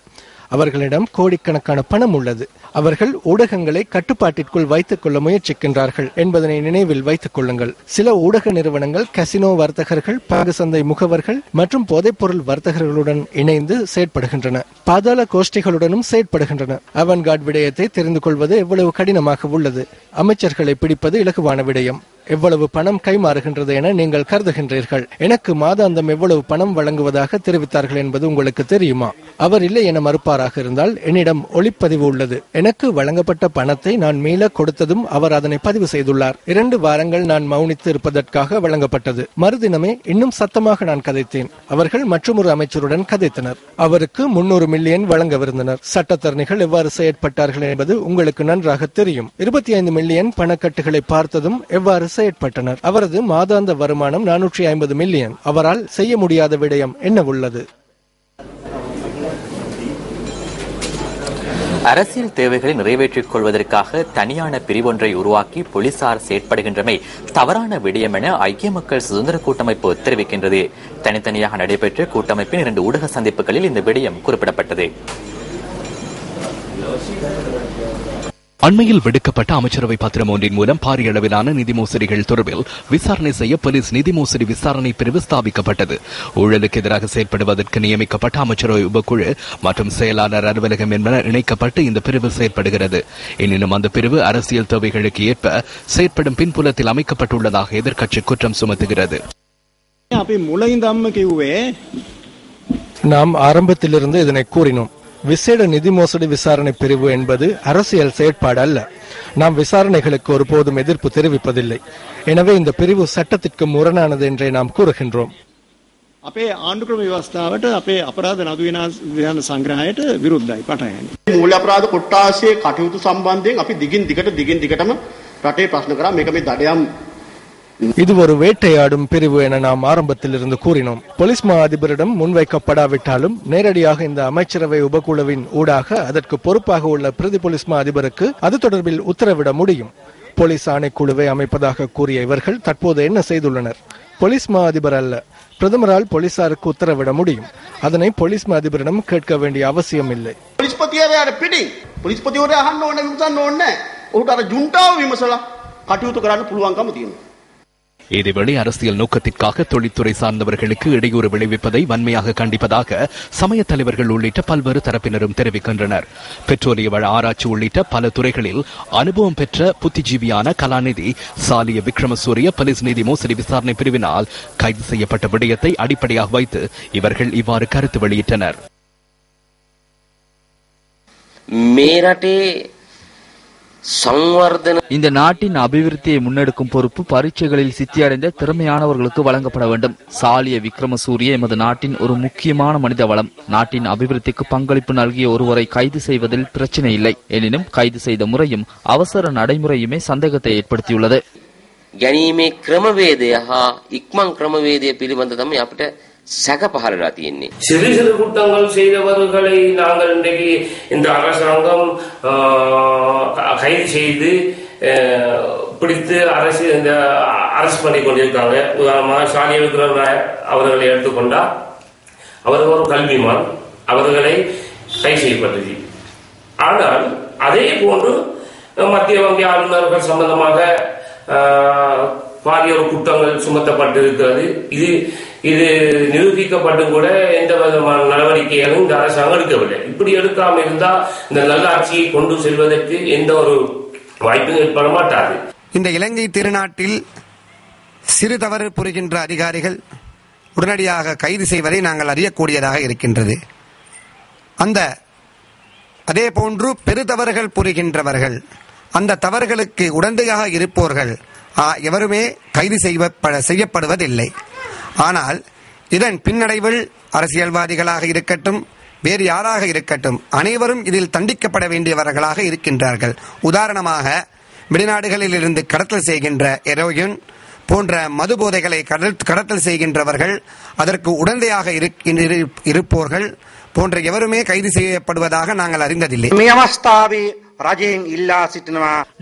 அவர்களிடம் கோடிக்கணக்கான பணம் உள்ளது. அவர்கள் ஊடகங்களை கட்டுப்பாட்டிற்குள் வைத்துக் கொள்ள முயற்சிக்கின்றார்கள் என்பதனை நினைவில் வைத்துக் கொள்ளுங்கள். சில ஊடக நிறுவனங்கள் கசினோ வர்த்தகர்கள், பங்கு சந்தை முகவர்கள் மற்றும் போதைப்பொருள் வர்த்தகர்களுடன் இணைந்து செயற்படுகின்றன. பாதாள கோஷ்டிகளுடனும் செயற்படுகின்றன. அவன்கார்ட் விடயத்தை தெரிந்து கொள்வது எவ்வளவு கடினமாக உள்ளது. அமைச்சர்களை பிடிப்பது இலகுவான விடயம். எவ்வளவு பணம் கைமாறுகின்றது என நீங்கள் கருதுகின்றீர்கள்? எனக்கு மாதாந்தம் எவ்வளவு பணம் வழங்குவதாக தெரிவித்தார்கள் என்பது உங்களுக்கு தெரியுமா? அவர் இல்லை என மறுப்பாராக இருந்தால் என்னிடம் ஒளிப்பதிவு உள்ளது. எனக்கு வழங்கப்பட்ட பணத்தை நான் மீள கொடுத்ததும் அவர் அதனை பதிவு செய்துள்ளார். 2 வாரங்கள் நான் மௌனித்து இருப்பதற்காக வழங்கப்பட்டது. மறுதினமே இன்னும் சத்தமாக நான் கதைத்தேன். அவர்கள் மற்றொரு அமைச்சருடன் கதைத்தனர். அவருக்கு 300 மில்லியன் வழங்கவிருந்தனர். சட்டத்தரணிகள் எவ்வாறு செயற்பட்டார்கள் என்பது உங்களுக்கு நன்றாக தெரியும். 25 மில்லியன் பணக்கட்டுகளை பார்த்ததும் எவ்வாறு செயற்பட்டனர். அவரது மாதாந்த வருமானம் 450 மில்லியன். அவரால் செய்ய முடியாத விடயம் என்ன உள்ளது? அரசியல் தேவைகளை நிறைவேற்றிக் கொள்வதற்காக தனியான பிரிவொன்றை உருவாக்கி போலீசார் செயற்படுகின்றமை தவறான விடயம் என ஐக்கிய மக்கள் சுதந்திர கூட்டமைப்பு தெரிவிக்கின்றது. தனித்தனியாக நடைபெற்ற கூட்டமைப்பின் 2 ஊடக சந்திப்புகளில் இந்த விடயம் குறிப்பிடப்பட்டது. அண்மையில் விடுக்கப்பட்ட அமைச்சரவை பத்திரம் ஒன்றின் மூலம் பாரிய அளவிலான நிதி மோசடிகள் தொடர்பில் விசாரணை செய்ய போலீஸ் நிதி மோசடி விசாரணை பிரிவு ஸ்தாபிக்கப்பட்டது. ஊழலுக்கு எதிராக செயற்படுவதற்கு நியமிக்கப்பட்ட அமைச்சரவை உபக்குழு மற்றும் செயலாளர் அலுவலகம் என்பன இணைக்கப்பட்டு இந்த பிரிவு செயற்படுகிறது. எனினும் அந்த பிரிவு அரசியல் தேவைகளுக்கு ஏற்ப செயற்படும் பின்புலத்தில் அமைக்கப்பட்டுள்ளதாக எதிர்க்கட்சி குற்றம் சுமத்துகிறது. நாம் ஆரம்பத்திலிருந்து இதனை கூறினோம். விசேட நிதி மோசடி விசாரணை பிரிவு என்பது அரசியல் செயற்பாடு அல்ல. நாம் விசாரணைகளுக்கு ஒருபோதும் எதிர்ப்பு தெரிவிப்பதில்லை. எனவே இந்த பிரிவு சட்டத்திற்கு முரணானது என்றே நாம் கூறுகின்றோம். අපේ ආණ්ඩුක්‍රම ව්‍යවස්ථාවට අපේ අපරාධ නඩු විධාන සංග්‍රහයට විරුද්ධයි පටයන්නේ. මූල්‍ය අපරාධ කොට්ටාසයේ කටයුතු සම්බන්ධයෙන් අපි දිගින් දිගටම රටේ ප්‍රශ්න කරා මේක මේ දඩයම්. இது ஒரு வேட்டையாடும் பிரிவு என நாம் ஆரம்பத்தில் இருந்து கூறினோம். போலீஸ் மா அதிபரிடம் முன்வைக்கப்படாவிட்டாலும் நேரடியாக இந்த அமைச்சரவை உபகுழுவின் ஊடாக அதற்கு பொறுப்பாக உள்ள பிரதி போலீஸ் மா அதிபருக்கு அது தொடர்பில் உத்தரவிட முடியும். போலீஸ் ஆணைக்குழுவை அமைப்பதாக கூறிய இவர்கள் தற்போது என்ன செய்துள்ளனர்? போலீஸ் மா அதிபர் அல்ல, பிரதமரால் போலீசாருக்கு உத்தரவிட முடியும். அதனை போலீஸ் மா அதிபரிடம் கேட்க வேண்டிய அவசியம் இல்லை. இதேவேளை அரசியல் நோக்கத்திற்காக தொழில்துறை சார்ந்தவர்களுக்கு இடையூறு விளைவிப்பதை வன்மையாக கண்டிப்பதாக சமய தலைவர்கள் உள்ளிட்ட பல்வேறு தரப்பினரும் தெரிவிக்கின்றனர். பெட்ரோலிய வள ஆராய்ச்சி உள்ளிட்ட பல துறைகளில் அனுபவம் பெற்ற புத்திஜீவியான கலாநிதி சாலிய விக்ரமசூரிய போலீஸ் நிதி மோசடி விசாரணை பிரிவினால் கைது செய்யப்பட்ட விடயத்தை அடிப்படையாக வைத்து இவர்கள் இவ்வாறு கருத்து வெளியிட்டனர். இந்த நாட்டின் அபிவிருத்தியை முன்னெடுக்கும் பொறுப்பு பரீட்சைகளில் சித்தியடைந்த திறமையானவர்களுக்கு வழங்கப்பட வேண்டும். சாலிய விக்ரமசூரிய எமது நாட்டின் ஒரு முக்கியமான மனித வளம். நாட்டின் அபிவிருத்திக்கு பங்களிப்பு நல்கிய ஒருவரை கைது செய்வதில் பிரச்சனை இல்லை. எனினும் கைது செய்த முறையும் அவசர நடைமுறையுமே சந்தேகத்தை ஏற்படுத்தியுள்ளது. ගැනීමේ ක්‍රමවේදය හා ඉක්මන් ක්‍රමවේදය පිළිබඳ තමයි අපිට சக பகலா தீන්නේ. சிறு சிறு குற்றங்கள் செய்தவர்களை நாங்கள் இன்றைக்கு இந்த அரசாங்கம் கைது செய்து பிடித்து அரசு பண்ணி கொண்டிருக்காங்க. உதாரணமாக சாலிய விக்ரம அவர்களை எடுத்துக்கொண்டா அவர் ஒரு கல்விமான், அவர்களை கைது செய்யப்பட்டது. ஆனால் அதே போன்று மத்திய வங்கி ஆளுநர்கள் சம்பந்தமாக பாரிய குற்றங்கள் சுமத்தப்பட்டிருக்கிறது. இது நிரூபிக்கப்பட்டும் கூட எந்த விதமான நடவடிக்கைகளும் இந்த அரசாங்கம் எடுக்கவில்லை. இப்படி எடுக்காம இருந்தா இந்த நல்லாட்சியை கொண்டு செல்வதற்கு எந்த ஒரு வாய்ப்பும் ஏற்பட மாட்டாது. இந்த இலங்கை திருநாட்டில் சிறு தவறு புரிகின்ற அதிகாரிகள் உடனடியாக கைது செய்வதை நாங்கள் அறியக்கூடியதாக இருக்கின்றது. அதே போன்று பெரு தவறுகள் புரிகின்றவர்கள், அந்த தவறுகளுக்கு உடந்தையாக இருப்போர்கள் எவருமே கைது செய்யப்படுவதில்லை. ஆனால் இதன் பின்னடைவில் அரசியல்வாதிகளாக இருக்கட்டும், வேறு யாராக இருக்கட்டும், அனைவரும் இதில் தண்டிக்கப்பட வேண்டியவர்களாக இருக்கின்றார்கள். உதாரணமாக, வெளிநாடுகளில் இருந்து கடத்தல் செய்கின்ற ஹெரோயின் போன்ற மது போதைகளை கடத்தல் செய்கின்றவர்கள், அதற்கு உடந்தையாக இருப்போர்கள் போன்ற எவருமே கைது செய்யப்படுவதாக நாங்கள் அறிந்ததில்லை.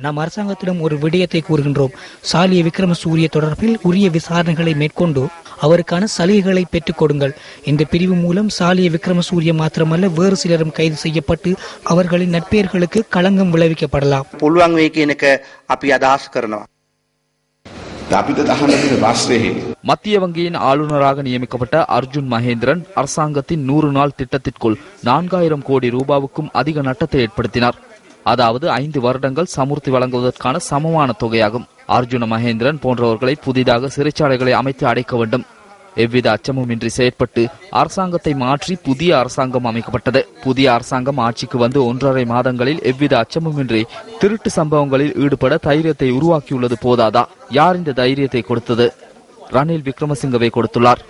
நாம் அரசாங்கத்திடம் ஒரு விடயத்தை கூறுகின்றோம். சாலிய விக்ரமசூரிய தொடர்பில் உரிய விசாரணைகளை மேற்கொண்டு அவருக்கான சலுகைகளை பெற்றுக் கொடுங்கள். இந்த பிரிவு மூலம் சாலிய விக்ரமசூரிய மாத்திரமல்ல, வேறு சிலரும் கைது செய்யப்பட்டு அவர்களின் நட்பெயர்களுக்கு களங்கம் விளைவிக்கப்படலாம். மத்திய வங்கியின் ஆளுநராக நியமிக்கப்பட்ட அர்ஜுன் மகேந்திரன் அரசாங்கத்தின் 100 நாள் திட்டத்திற்குள் 4000 கோடி ரூபாவுக்கும் அதிக நட்டத்தை ஏற்படுத்தினார். அதாவது 5 வருடங்கள் சமுர்த்தி வழங்குவதற்கான சமமான தொகையாகும். அர்ஜுன மகேந்திரன் போன்றவர்களை புதிதாக சிறைச்சாலைகளை அமைத்து அடைக்க வேண்டும். எவ்வித அச்சமுமின்றி செயற்பட்டு அரசாங்கத்தை மாற்றி புதிய அரசாங்கம் அமைக்கப்பட்டது. புதிய அரசாங்கம் ஆட்சிக்கு வந்து 1.5 மாதங்களில் எவ்வித அச்சமுமின்றி திருட்டு சம்பவங்களில் ஈடுபட தைரியத்தை உருவாக்கியுள்ளது போதாதா? யார் இந்த தைரியத்தை கொடுத்தது? ரணில் விக்ரமசிங்கவை கொடுத்துள்ளார்.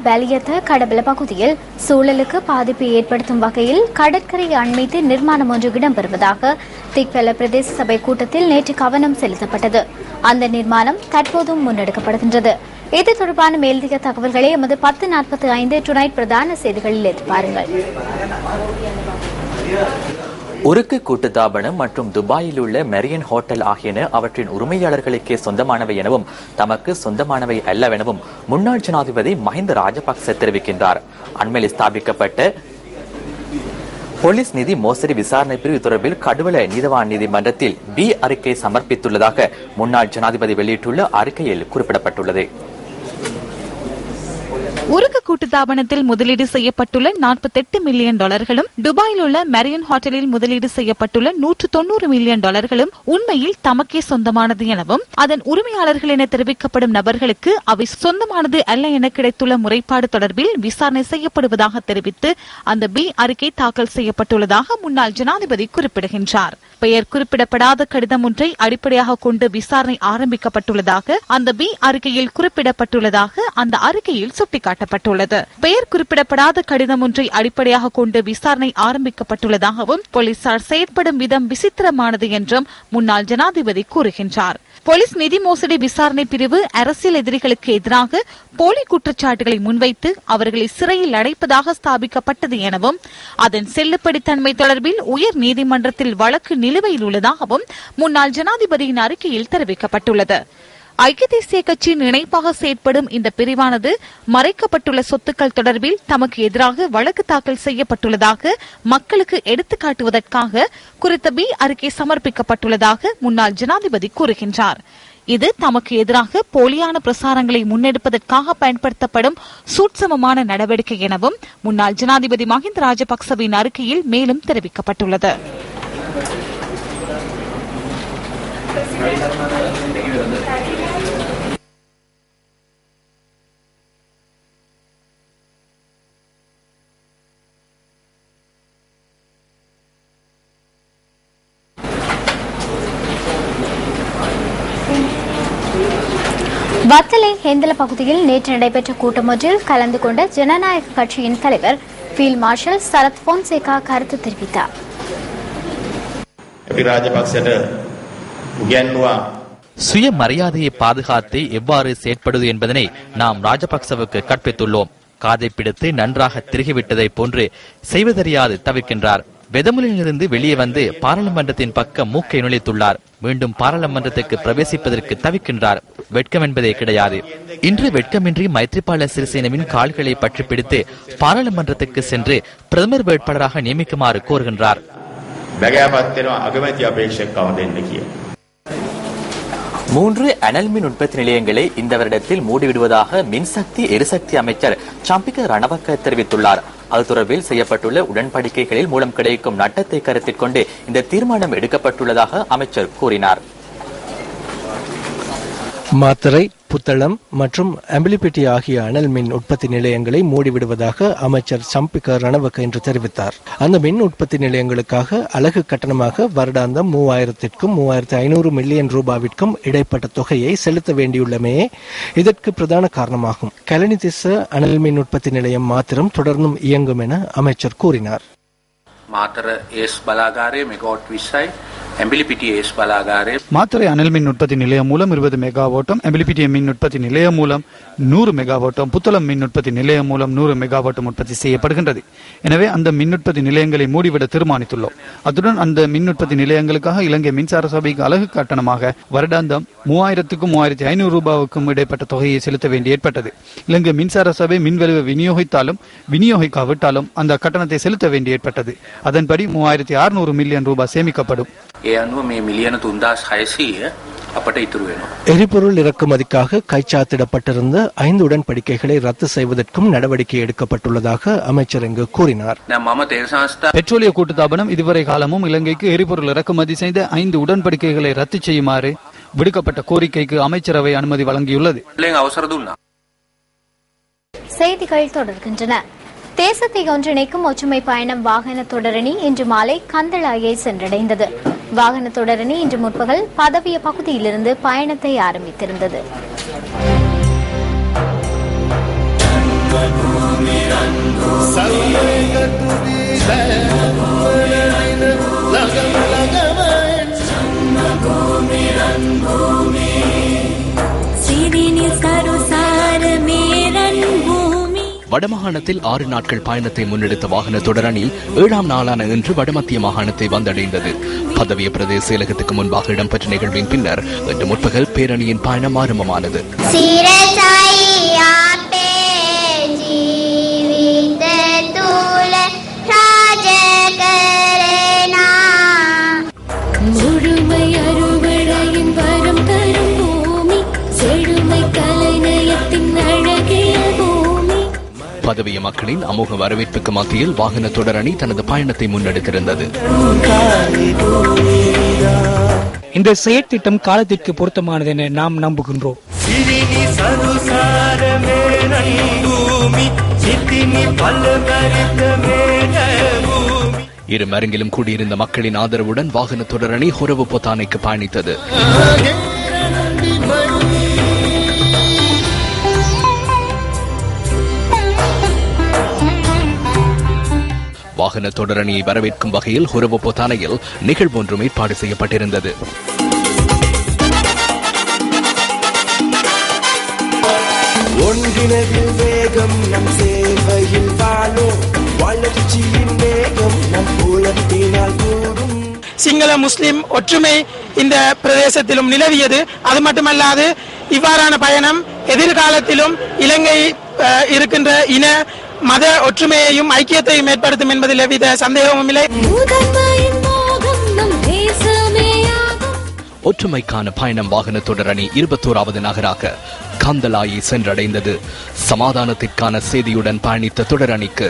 பலியத்த கடபல பகுதியில் சூழலுக்கு பாதிப்பை ஏற்படுத்தும் வகையில் கடற்கரை அண்மைத்து நிர்மாணம் ஒன்று இடம்பெறுவதாக திக்வெல்ல பிரதேச சபை கூட்டத்தில் நேற்று கவனம் செலுத்தப்பட்டது. அந்த நிர்மாணம் தற்போதும் முன்னெடுக்கப்படுகின்றது. இது தொடர்பான மேலதிக தகவல்களை எமது 10:45 டுநைட் பிரதான செய்திகளில் எதிர்பாருங்கள். உருக்கு கூட்டுத்தாபனம் மற்றும் துபாயில் உள்ள மெரியன் ஹோட்டல் ஆகியன அவற்றின் உரிமையாளர்களுக்கே சொந்தமானவை எனவும் தமக்கு சொந்தமானவை அல்லவெனவும் முன்னாள் ஜனாதிபதி மஹிந்த ராஜபக்ச தெரிவிக்கின்றார். அண்மையில் ஸ்தாபிக்கப்பட்ட போலீஸ் நிதி மோசடி விசாரணை பிரிவு தொடர்பில் கடுவல நீதவான் நீதிமன்றத்தில் பி அறிக்கை சமர்ப்பித்துள்ளதாக முன்னாள் ஜனாதிபதி வெளியிட்டுள்ள அறிக்கையில் குறிப்பிடப்பட்டுள்ளது. உருக்கு கூட்டுத்தாபனத்தில் முதலீடு செய்யப்பட்டுள்ள $48 மில்லியன், துபாயில் உள்ள மெரியன் ஹோட்டலில் முதலீடு செய்யப்பட்டுள்ள $190 மில்லியன் உண்மையில் தமக்கே சொந்தமானது எனவும் அதன் உரிமையாளர்கள் என தெரிவிக்கப்படும் நபர்களுக்கு அவை சொந்தமானது அல்ல என கிடைத்துள்ள முறைப்பாடு தொடர்பில் விசாரணை செய்யப்படுவதாக தெரிவித்து அந்த பி அறிக்கை தாக்கல் செய்யப்பட்டுள்ளதாக முன்னாள் ஜனாதிபதி குறிப்பிடுகின்றார். பெயர் குறிப்பிடப்படாத கடிதம் ஒன்றை அடிப்படையாக கொண்டு விசாரணை ஆரம்பிக்கப்பட்டுள்ளதாக அந்த பி அறிக்கையில் குறிப்பிடப்பட்டுள்ளதாக அந்த அறிக்கையில் சுட்டிக்காட்டப்பட்டுள்ளது. பெயர் குறிப்பிடப்படாத கடிதம் ஒன்றை அடிப்படையாக கொண்டு விசாரணை ஆரம்பிக்கப்பட்டுள்ளதாகவும் போலீசார் செயற்படும் விதம் விசித்திரமானது என்றும் முன்னாள் ஜனாதிபதி கூறுகின்றார். போலீஸ் நிதி மோசடி விசாரணை பிரிவு அரசியல் எதிரிகளுக்கு எதிராக போலி குற்றச்சாட்டுகளை முன்வைத்து அவர்களை சிறையில் அடைப்பதாக ஸ்தாபிக்கப்பட்டது எனவும் அதன் செல்லுபடித்தன்மை தொடர்பில் உயர் நீதிமன்றத்தில் வழக்கு நிலுவையில் உள்ளதாகவும் முன்னாள் ஜனாதிபதியின் அறிக்கையில் தெரிவிக்கப்பட்டுள்ளது. ஐக்கிய தேசிய கட்சியின் இணைப்பாக செயற்படும் இந்த பிரிவானது மறைக்கப்பட்டுள்ள சொத்துக்கள் தொடர்பில் தமக்கு எதிராக வழக்கு தாக்கல் செய்யப்பட்டுள்ளதாக மக்களுக்கு எடுத்துக்காட்டுவதற்காக குறித்த பி அறிக்கை சமர்ப்பிக்கப்பட்டுள்ளதாக முன்னாள் ஜனாதிபதி கூறுகின்றார். இது தமக்கு எதிராக போலியான பிரசாரங்களை முன்னெடுப்பதற்காக பயன்படுத்தப்படும் சூட்சமமான நடவடிக்கை எனவும் முன்னாள் ஜனாதிபதி மஹிந்த ராஜபக்சவின் அறிக்கையில் மேலும் தெரிவிக்கப்பட்டுள்ளது. வத்தலை ஹேந்தல பகுதியில் நேற்று நடைபெற்ற கூட்டம் ஒன்றில் கலந்து கொண்ட ஜனநாயக கட்சியின் தலைவர் ஃபீல்ட் மார்ஷல் சரத் பொன்சேகா கருத்து தெரிவித்தார். சுய மரியாதையை பாதுகாத்து எவ்வாறு செயற்படுவது என்பதனை நாம் ராஜபக்சவுக்கு கற்பித்துள்ளோம். காதை பிடித்து நன்றாக திருகிவிட்டதை போன்று செய்வதறியாது தவிர்க்கின்றார். வெதமுலிலிருந்து வெளியே வந்து பாராளுமன்றத்தின் பக்கம் மூக்கை நுழைத்துள்ளார். மீண்டும் பாராளுமன்றத்துக்கு பிரவேசிப்பதற்கு தவிக்கின்றார். வெட்கம் என்பதே கிடையாது. இன்று வெட்கமின்றி மைத்ரிபால சிறிசேனவின் கால்களை பற்றி பிடித்து பாராளுமன்றத்துக்கு சென்று பிரதமர் வேட்பாளராக நியமிக்குமாறு கோருகின்றார். 3 அனல் மின் உற்பத்தி நிலையங்களை இந்த வருடத்தில் மூடிவிடுவதாக மின்சக்தி எரிசக்தி அமைச்சர் சம்பிக்க ரணவக்க தெரிவித்துள்ளார். அது தொடர்பில் செய்யப்பட்டுள்ள உடன்படிக்கைகளில் மூலம் கிடைக்கும் நட்டத்தை கருத்தில் கொண்டு இந்த தீர்மானம் எடுக்கப்பட்டுள்ளதாக அமைச்சர் கூறினார். மாத்தறை, புத்தளம் மற்றும் அம்பிலிப்பிட்டி ஆகிய அனல் மின் உற்பத்தி நிலையங்களை மூடிவிடுவதாக அமைச்சர் சம்பிக்க ரணவக்க இன்று தெரிவித்தார். அந்த மின் உற்பத்தி நிலையங்களுக்காக அலகு கட்டணமாக வருடாந்தம் 3000க்கும் 3500 மில்லியன் ரூபாவிற்கும் இடைப்பட்ட தொகையை செலுத்த வேண்டியுள்ளமையே இதற்கு பிரதான காரணமாகும். கலனிதிச அனல் மின் உற்பத்தி நிலையம் மாத்திரம் தொடர்ந்தும் இயங்கும் என அமைச்சர் கூறினார். மாத்தர ஏஸ் பலாகாரே மெகாவாட் 20යි அம்பிலிப்பிட்டி ஏஸ் பலாகாரே மாத்தறை அனல் மின் உற்பத்தி நிலையம் மூலம் 20 மெகாவாட்டும், அம்பிலிப்பிட்டி மின் உற்பத்தி நிலையம் மூலம் 100 மெகாவாட்டும், புத்தளம் மின் உற்பத்தி நிலையம் மூலம் 100 மெகாவாட்டும் உற்பத்தி செய்யப்படுகின்றது. எனவே அந்த மின் உற்பத்தி நிலையங்களை மூடிவிட தீர்மானித்துள்ளோம். அத்துடன் அந்த மின் உற்பத்தி நிலையங்களுக்காக இலங்கை மின்சார சபைக்கு அலகு கட்டணமாக வருடாந்தம் 3000க்கும் 3500 ரூபாவுக்கும் இடைப்பட்ட தொகையை செலுத்த வேண்டி ஏற்பட்டது. இலங்கை மின்சார சபை மின்வெளிவை விநியோகித்தாலும் விநியோகிக்காவிட்டாலும் அந்த கட்டணத்தை செலுத்த வேண்டி ஏற்பட்டது. அதன்படி 3600 மில்லியன் ரூபாய் சேமிக்கப்படும். ඒ අනුව මේ මිලියන 3600 අපට ඉතුරු වෙනවා. எரிபொருள் இறக்குமதிக்காக கைச்சாத்திடப்பட்டிருந்த 5 உடன்படிக்கைகளை ரத்து செய்வதற்கும் நடவடிக்கை எடுக்கப்பட்டுள்ளதாக அமைச்சர் இங்கு கூறினார். பெட்ரோலிய கூட்டுத்தாபனம் இதுவரை காலமும் இலங்கைக்கு எரிபொருள் இறக்குமதி செய்த 5 உடன்படிக்கைகளை ரத்து செய்யுமாறு விடுக்கப்பட்ட கோரிக்கைக்கு அமைச்சரவை அனுமதி வழங்கியுள்ளது. செய்திகள் தொடர்கின்றன. தேசத்தை ஒன்றிணைக்கும் ஒற்றுமை பயணம் வாகன தொடரணி இன்று மாலை கந்தளாயை சென்றடைந்தது. வாகன தொடரணி இன்று முற்பகல் பதவிய பகுதியிலிருந்து பயணத்தை ஆரம்பித்திருந்தது. வடமாகாணத்தில் 6 நாட்கள் பயணத்தை முன்னெடுத்த வாகன தொடரணி 7ஆம் நாளான இன்று வடமத்திய மாகாணத்தை வந்தடைந்தது. பதவிய பிரதேச செயலகத்துக்கு முன்பாக இடம்பெற்ற நிகழ்வின் பின்னர் இன்று முற்பகல் பேரணியின் பயணம் ஆரம்பமானது. பதவிய மக்களின் அமோக வரவேற்புக்கு மத்தியில் வாகன தொடரணி தனது பயணத்தை முன்னெடுத்திருந்தது. இந்த செயற்திட்டம் காலத்திற்கு பொருத்தமானது என நாம் நம்புகின்றோம். இரு மருங்கிலும் கூடியிருந்த மக்களின் ஆதரவுடன் வாகன தொடரணி ஹொரவு பொத்தானைக்கு பயணித்தது. வாகன தொடரணியை வரவேற்கும் வகையில் ஹொரவு பொத்தானையில் நிகழ்வு ஒன்றும் ஏற்பாடு செய்யப்பட்டிருந்தது. சிங்கள முஸ்லிம் ஒற்றுமை இந்த பிரதேசத்திலும் நிலவியது. அது மட்டுமல்லாது இவ்வாறான பயணம் எதிர்காலத்திலும் இலங்கை இருக்கின்ற இன மத ஒற்றுமையையும் ஐக்கியத்தையும் ஏற்படுத்தும் என்பதில் எவ்வித சந்தேகமும் இல்லை. ஒற்றுமைக்கான பயணம் வாகன தொடரணி 21வது நகராக கந்தளாயை சென்றடைந்தது. சமாதானத்திற்கான செய்தியுடன் பயணித்த தொடரணிக்கு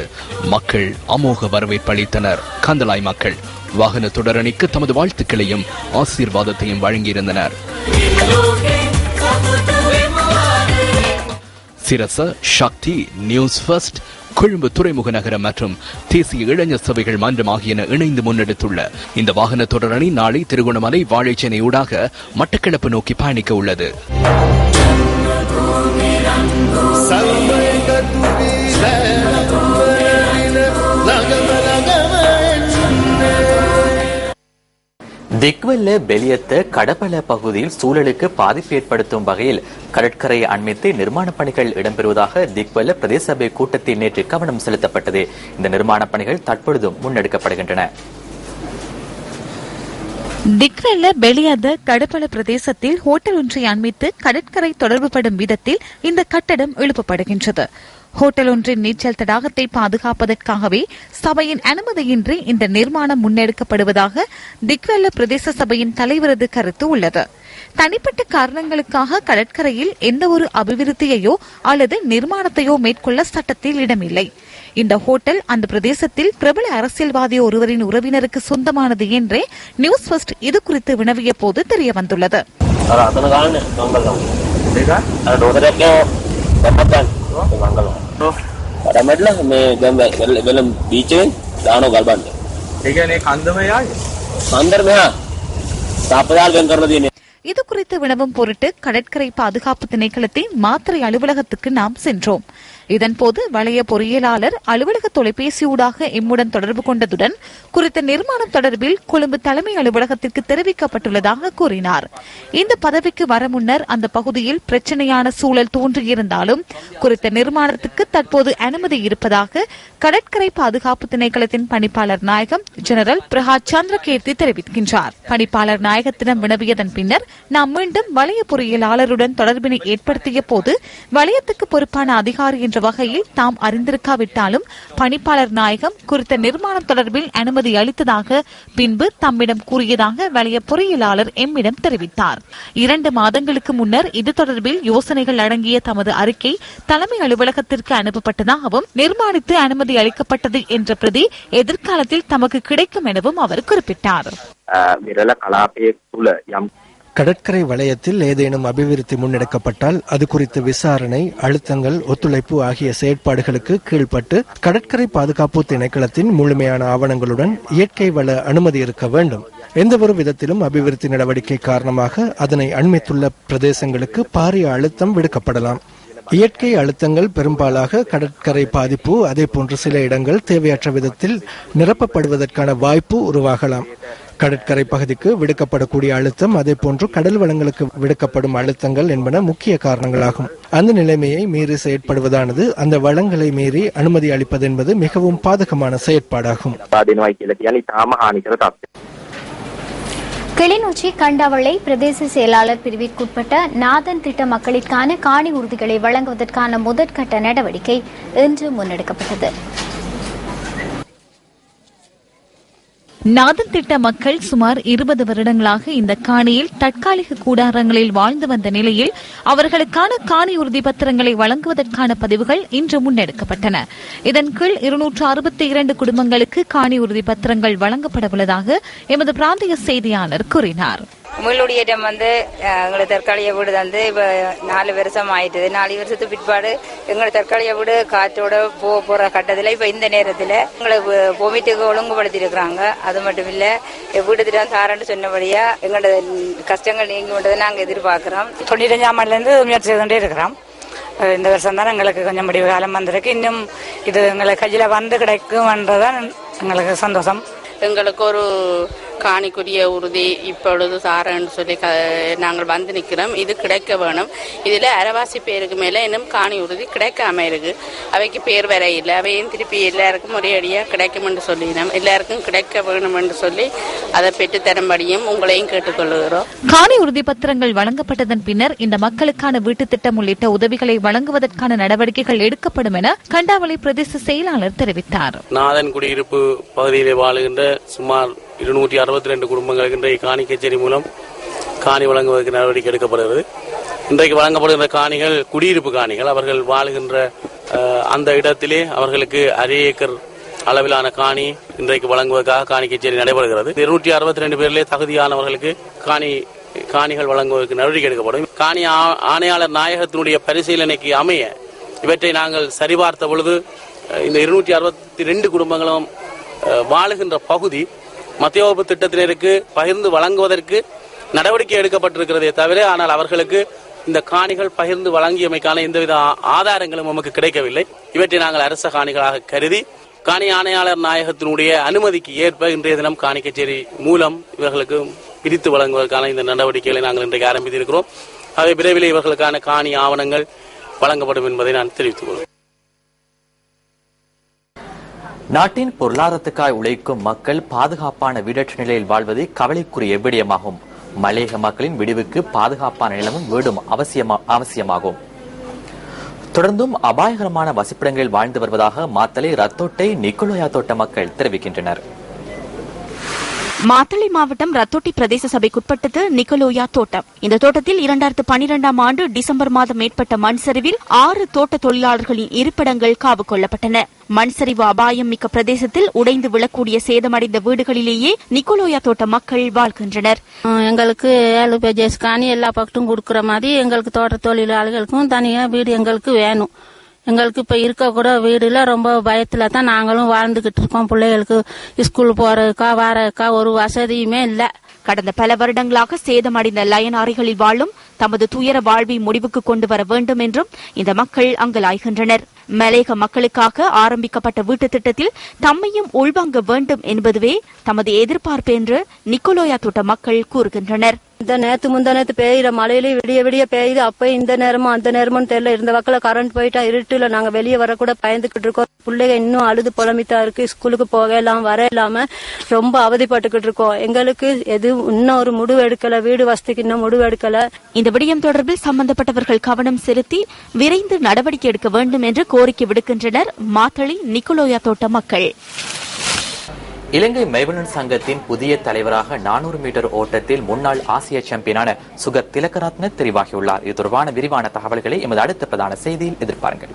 மக்கள் அமோக வரவேற்பு அளித்தனர். கந்தளாய் மக்கள் வாகன தொடரணிக்கு தமது வாழ்த்துக்களையும் ஆசீர்வாதத்தையும் வழங்கியிருந்தனர். சிரச, சக்தி, நியூஸ் ஃபர்ஸ்ட், கொழும்பு துறைமுக நகரம் மற்றும் தேசிய இளைஞர் சபைகள் மன்றம் ஆகியன இணைந்து முன்னெடுத்துள்ள இந்த வாகன தொடரணி நாளை திருகோணமலை வாழைச்சேனை ஊடாக மட்டக்களப்பு நோக்கி பயணிக்க உள்ளது. திக்வெல்ல பெலியத்த கடப்பல பகுதியில் சூழலுக்கு பாதிப்பு ஏற்படுத்தும் வகையில் கடற்கரையை அண்மித்து நிர்மாணப் பணிகள் இடம்பெறுவதாக திக்வெல்ல பிரதேச சபை கூட்டத்தில் நேற்று கவனம் செலுத்தப்பட்டது. இந்த நிர்மாணப் பணிகள் தற்பொழுதும் முன்னெடுக்கப்படுகின்றன. திக்வெல்ல பெலியத்த கடப்பல பிரதேசத்தில் ஹோட்டல் ஒன்றை அண்மித்து கடற்கரை தொடர்புபடும் விதத்தில் இந்த கட்டடம் எழுப்பப்படுகின்றது. ஹோட்டல் ஒன்றின் நீச்சல் தடாகத்தை பாதுகாப்பதற்காகவே சபையின் அனுமதியின்றி இந்த நிர்மாணம் முன்னெடுக்கப்படுவதாக திக்வெல்ல பிரதேச சபையின் தலைவரது கருத்து உள்ளது. தனிப்பட்ட காரணங்களுக்காக கடற்கரையில் எந்த ஒரு அபிவிருத்தியையோ அல்லது நிர்மாணத்தையோ மேற்கொள்ள சட்டத்தில் இடமில்லை. இந்த ஹோட்டல் அந்த பிரதேசத்தில் பிரபல அரசியல்வாதி ஒருவரின் உறவினருக்கு சொந்தமானது என்றே நியூஸ் ஃபர்ஸ்ட் இது குறித்து வினவிய போது தெரிய வந்துள்ளது. இது குறித்து வினவும் பொருட்டு கடற்கரை பாதுகாப்பு திணைக்களத்தின் மாத்திரை அலுவலகத்துக்கு நாம் சென்றோம். இதன்போது வளைய பொறியியலாளர் அலுவலக தொலைபேசியூடாக எம்முடன் தொடர்பு கொண்டதுடன் குறித்த நிர்மாணம் தொடர்பில் கொழும்பு தலைமை அலுவலகத்திற்கு தெரிவிக்கப்பட்டுள்ளதாக கூறினார். இந்த பதவிக்கு வர முன்னர் அந்த பகுதியில் பிரச்சனையான சூழல் தோன்றியிருந்தாலும் குறித்த நிர்மாணத்துக்கு தற்போது அனுமதி இருப்பதாக கடற்கரை பாதுகாப்பு திணைக்களத்தின் பணிப்பாளர் நாயகம் ஜெனரல் பிரகாஷ் சந்திரகீர்த்தி தெரிவிக்கின்றார். பணிப்பாளர் நாயகத்திடம் வினவியதன் பின்னர் நாம் மீண்டும் வளைய பொறியியலாளருடன் தொடர்பினை ஏற்படுத்திய போது வளையத்துக்கு பொறுப்பான அதிகாரி என்ற வகையில் தாம் அறிந்திருக்காவிட்டாலும் பணிப்பாளர் நாயகம் குறித்த நிர்மாணம் தொடர்பில் அனுமதி அளித்ததாக பின்பு தம்மிடம் கூறியதாக வளைய பொறியியலாளர் எம்மிடம் தெரிவித்தார். 2 மாதங்களுக்கு முன்னர் இது தொடர்பில் யோசனைகள் அடங்கிய தமது அறிக்கை தலைமை அலுவலகத்திற்கு அனுப்பப்பட்டதாகவும் நிர்மாணித்து அனுமதி அளிக்கப்பட்டது என்ற பிரதி எதிர்காலத்தில் தமக்கு கிடைக்கும் எனவும் அவர் குறிப்பிட்டார். கடற்கரை வலயத்தில் ஏதேனும் அபிவிருத்தி முன்னெடுக்கப்பட்டால் அது குறித்து விசாரணை, அழுத்தங்கள், ஒத்துழைப்பு ஆகிய செயற்பாடுகளுக்கு கீழ்ப்பட்டு கடற்கரை பாதுகாப்பு திணைக்களத்தின் முழுமையான ஆவணங்களுடன் இயற்கை வள அனுமதி இருக்க வேண்டும். எந்தவொரு விதத்திலும் அபிவிருத்தி நடவடிக்கை காரணமாக அதனை அண்மித்துள்ள பிரதேசங்களுக்கு பாரிய அழுத்தம் விடுக்கப்படலாம். இயற்கை அழுத்தங்கள் பெரும்பாலாக கடற்கரை பாதிப்பு, அதே போன்று சில இடங்கள் தேவையற்ற விதத்தில் நிரப்பப்படுவதற்கான வாய்ப்பு உருவாகலாம். கடற்கரை பகுதிக்கு விடுக்கப்படக்கூடிய அழுத்தம், அதே போன்று கடல் வளங்களுக்கு விடுக்கப்படும் அழுத்தங்கள் என்பன முக்கிய காரணங்களாகும். அந்த நிலைமையை மீறி செயற்படுவதானது அந்த வளங்களை மீறி அனுமதி அளிப்பது என்பது மிகவும் பாதகமான செயற்பாடாகும். கிளிநொச்சி கண்டாவளை பிரதேச செயலாளர் பிரிவிற்குட்பட்ட நாதன் திட்ட மக்களுக்கான காணி உறுதிகளை வழங்குவதற்கான முதற்கட்ட நடவடிக்கை இன்று முன்னெடுக்கப்பட்டது. நாதன் திட்ட மக்கள் சுமார் 20 வருடங்களாக இந்த காணியில் தற்காலிக கூடாரங்களில் வாழ்ந்து வந்த நிலையில் அவர்களுக்கான காணி உறுதி பத்திரங்களை வழங்குவதற்கான பதிவுகள் இன்று முன்னெடுக்கப்பட்டன. இதன் கீழ் 262 குடும்பங்களுக்கு காணி உறுதி பத்திரங்கள் வழங்கப்பட உள்ளதாக எமது பிராந்திய செய்தியாளர் கூறினார். முள்ளுடியேற்றம் எங்களை தற்காலிக வீடு இப்போ 4 வருஷம் ஆயிட்டுது. 4 வருஷத்துக்கு பிற்பாடு எங்களை தற்காலிக வீடு காற்றோட போற கட்டத்தில் இப்போ இந்த நேரத்தில் எங்களை பொமிட்டுக்கு ஒழுங்குபடுத்தி இருக்கிறாங்க. அது மட்டும் இல்லை, வீடு திட்டம் தாரன்னு சொன்னபடியா எங்களோட கஷ்டங்கள் நீங்கி கொண்டதை நாங்கள் எதிர்பார்க்கிறோம். 95ஆம் ஆண்டுலேருந்து முயற்சி செய்து கொண்டே இருக்கிறோம். இந்த வருஷம் தான் எங்களுக்கு கொஞ்சம் முடிவு காலம் வந்திருக்கு. இன்னும் இது எங்களை கையில் வந்து கிடைக்கும்ன்றதான் எங்களுக்கு சந்தோஷம். எங்களுக்கு ஒரு காணிக்குரிய உறுதி இப்பொழுது சாரன்னு சொல்லி நாங்கள் வந்து நிற்கிறோம். இது கிடைக்க வேணும். இதில் அரைவாசி பேருக்கு மேலே இன்னும் காணி உறுதி கிடைக்காம இருக்கு. அவைக்கு பேர் வர இல்லை. அவையும் திருப்பி எல்லாருக்கும் ஒரே அடியாக கிடைக்கும் என்று சொல்லினோம். எல்லாருக்கும் கிடைக்க வேணும் என்று சொல்லி அதை பெற்று தரும்படியும் உங்களையும் கேட்டுக்கொள்கிறோம். காணி உறுதி பத்திரங்கள் வழங்கப்பட்டதன் பின்னர் இந்த மக்களுக்கான வீட்டு திட்டம் உள்ளிட்ட உதவிகளை வழங்குவதற்கான நடவடிக்கைகள் எடுக்கப்படும் என கண்டாவளை பிரதேச செயலாளர் தெரிவித்தார். நாதன் குடியிருப்பு பகுதியிலே வாழுகின்ற சுமார் 262 குடும்பங்களுக்கு இன்றைய காணி கச்சேரி மூலம் காணி வழங்குவதற்கு நடவடிக்கை எடுக்கப்படுகிறது. இன்றைக்கு வழங்கப்படுகின்ற காணிகள் குடியிருப்பு காணிகள். அவர்கள் வாழுகின்ற அந்த இடத்திலே அவர்களுக்கு 1/2 ஏக்கர் அளவிலான காணி இன்றைக்கு வழங்குவதற்காக காணி கச்சேரி நடைபெறுகிறது. 262 பேரிலே தகுதியானவர்களுக்கு காணிகள் வழங்குவதற்கு நடவடிக்கை எடுக்கப்படும். காணி ஆணையாளர் நாயகத்தினுடைய பரிசீலனைக்கு அமைய இவற்றை நாங்கள் சரிபார்த்த பொழுது இந்த 262 குடும்பங்களும் வாழுகின்ற பகுதி மத்திய வகுப்பு திட்டத்தினருக்கு பகிர்ந்து வழங்குவதற்கு நடவடிக்கை எடுக்கப்பட்டிருக்கிறதே தவிர, ஆனால் அவர்களுக்கு இந்த காணிகள் பகிர்ந்து வழங்கியமைக்கான எந்தவித ஆதாரங்களும் நமக்கு கிடைக்கவில்லை. இவற்றை நாங்கள் அரச காணிகளாக கருதி காணி ஆணையாளர் நாயகத்தினுடைய அனுமதிக்கு ஏற்ப இன்றைய தினம் காணி கச்சேரி மூலம் இவர்களுக்கு பிரித்து வழங்குவதற்கான இந்த நடவடிக்கைகளை நாங்கள் இன்றைக்கு ஆரம்பித்திருக்கிறோம். அவை விரைவில் இவர்களுக்கான காணி ஆவணங்கள் வழங்கப்படும் என்பதை நான் தெரிவித்துக் கொள்கிறேன். நாட்டின் பொருளாதாரத்துக்காய் உழைக்கும் மக்கள் பாதுகாப்பான வீடற்ற நிலையில் வாழ்வது கவலைக்குரிய விடயமாகும். மலையக மக்களின் விடுவுக்கு பாதுகாப்பான நிலமும் வீடும் அவசியமாகும். தொடர்ந்தும் அபாயகரமான வசிப்பிடங்களில் வாழ்ந்து வருவதாக மாத்தளை ரத்தோட்டை நிக்கோலோயா தோட்ட மக்கள் தெரிவிக்கின்றனர். மாத்தளை மாவட்டம் ரத்தோட்டி பிரதேச சபைக்குட்பட்டது நிக்கலோயா தோட்டம். இந்த தோட்டத்தில் 2012 ஆண்டு டிசம்பர் மாதம் ஏற்பட்ட மண் சரிவில் 6 தோட்ட தொழிலாளர்களின் இருப்பிடங்கள் காவு கொள்ளப்பட்டன. மண் சரிவு அபாயம் மிக்க பிரதேசத்தில் உடைந்து விழக்கூடிய சேதமடைந்த வீடுகளிலேயே நிக்கலோயா தோட்ட மக்கள் வாழ்கின்றனர். எங்களுக்கு 7 பேஜஸ் காணி எல்லா பக்கத்தும் கொடுக்குற மாதிரி எங்களுக்கு தோட்ட தொழிலாளர்களுக்கும் தனியா வீடு எங்களுக்கு வேணும். எங்களுக்கு இப்ப இருக்க கூட வீடுல ரொம்ப பயத்துல தான் நாங்களும் வாழ்ந்துகிட்டு இருக்கோம். பிள்ளைகளுக்கு ஸ்கூல் போறதுக்கா வரதுக்கா ஒரு வசதியுமே இல்ல. கடந்த பல வருடங்களாக சேதமடைந்த லயனாரிகளில் வாழும் தமது துயர வாழ்வை முடிவுக்கு கொண்டு வர வேண்டும் என்றும் இந்த மக்கள் அங்கலாய்கின்றனர். மலையக மக்களுக்காக ஆரம்பிக்கப்பட்ட வீட்டு திட்டத்தில் தம்மையும் உள்வாங்க வேண்டும் என்பதுவே தமது எதிர்பார்ப்பு என்று நிக்கோலோயா தோட்ட மக்கள் கூறுகின்றனர். இந்த நேத்து முந்தா நேத்து பெய்யுற மழையில விடிய விடிய பெய்யுது. அப்ப இந்த நேரமும் அந்த நேரமும் தெரியல. இந்த வக்கல கரண்ட் போயிட்டா இருட்டுல நாங்க வெளியே வரக்கூட பயந்துகிட்டு இருக்கோம். பிள்ளைங்க இன்னும் அழுது புலம்பித்தா இருக்கு. ஸ்கூலுக்கு போகலாம் வர இல்லாம ரொம்ப அவதிப்பட்டுக்கிட்டு இருக்கோம். எங்களுக்கு இன்னும் ஒரு முடிவு எடுக்கல. வீடு வசதிக்கு இன்னும் முடிவு எடுக்கல. இந்த விடயம் தொடர்பில் சம்பந்தப்பட்டவர்கள் கவனம் செலுத்தி விரைந்து நடவடிக்கை எடுக்க வேண்டும் என்று கோரிக்கை விடுக்கின்றனர் மாத்தளை நிக்கோலோயா தோட்ட மக்கள். இலங்கை மெய்வலன் சங்கத்தின் புதிய தலைவராக 400 மீட்டர் ஓட்டத்தில் முன்னாள் ஆசிய சாம்பியனான சுகத் திலகரத்ன தெரிவாகியுள்ளார். இது தொடர்பான விரிவான தகவல்களை எமது அடுத்த பிரதான செய்தியில் எதிர்பாருங்கள்.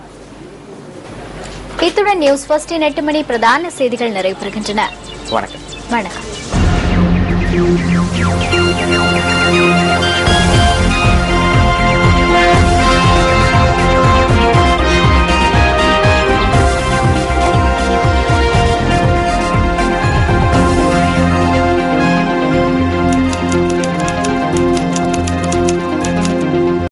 இத்துடன் நியூஸ் ஃபர்ஸ்டின் 8 மணி பிரதான செய்திகள் நிறைவு பெறுகின்றன. வணக்கம். வணக்கம்.